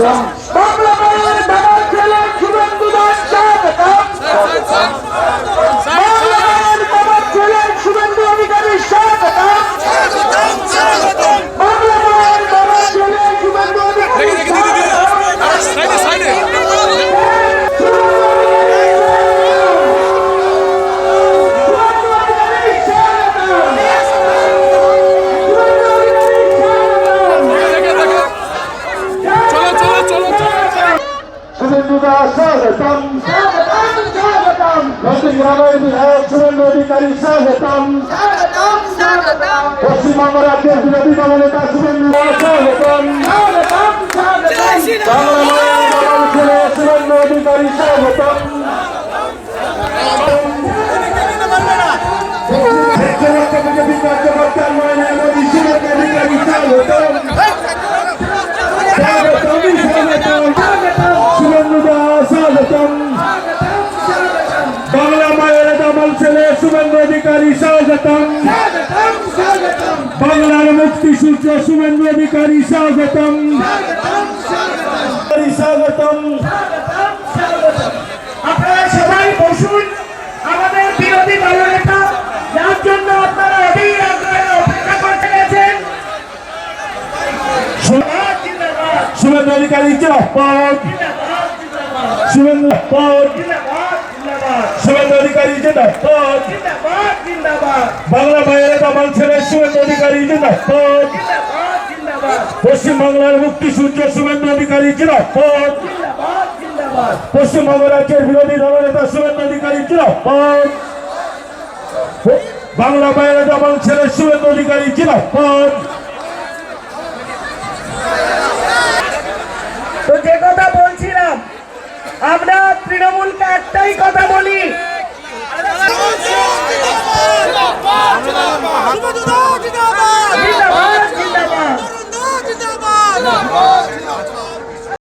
বাংলা মায়ের দাদা ছেলে শুভেন্দু দাস স্বাগতম, বাংলা মায়ের দাদা ছেলে শুভেন্দু অধিকারী স্বাগতম, বাংলা মায়ের দাদা ছেলে শুভেন্দু অধিকারী শুভেন্দু দাস স্বাগতম, দক্ষিণ গ্রামের বিধায়ক শুভেন্দু অধিকারী স্বাগতম, পশ্চিমবঙ্গ রাজ্যের বিরোধী দলনেতা শুভেন্দু দাস স্বাগতম, বাংলা মায়ের দল ছেলে শুভেন্দু অধিকারী স্বাগতম, বিজেপি কার্যকর্তা নরেন্দ্র মোদী শুভেন্দু অধিকারী স্বাগতম, শুভেন্দু দাস স্বাগতম, বাংলা মায়ের দামাল ছেলে শুভেন্দু অধিকারী স্বাগতম, বাংলার মুক্তি সূর্য শুভেন্দু অধিকারী স্বাগতম, স্বাগতম। আপনারা সবাই বসুন। আমাদের বিরোধী দলনেতা যার জন্য আপনারা অধীর আগ্রহে অপেক্ষা করতে গেছেন, শুভেন্দু অধিকারী জিন্দাবাদ, শুভেন্দু শুভেন্দু অধিকারী জিন্দাবাদ, বাংলা মায়ের দামাল ছেলে শুভেন্দু অধিকারী জিন্দাবাদ, পশ্চিমবাংলার মুক্তি সূর্য শুভেন্দু অধিকারী জিন্দাবাদ, পশ্চিমবঙ্গ রাজ্যের বিরোধী দলনেতা শুভেন্দু অধিকারী জিন্দাবাদ, বাংলা মায়ের দামাল ছেলে শুভেন্দু অধিকারী জিন্দাবাদ। তো যে কথা বলছিলাম, আমরা তৃণমূলকে একটাই কথা বলি, জিন্দাবাদ জিন্দাবাদ জিন্দাবাদ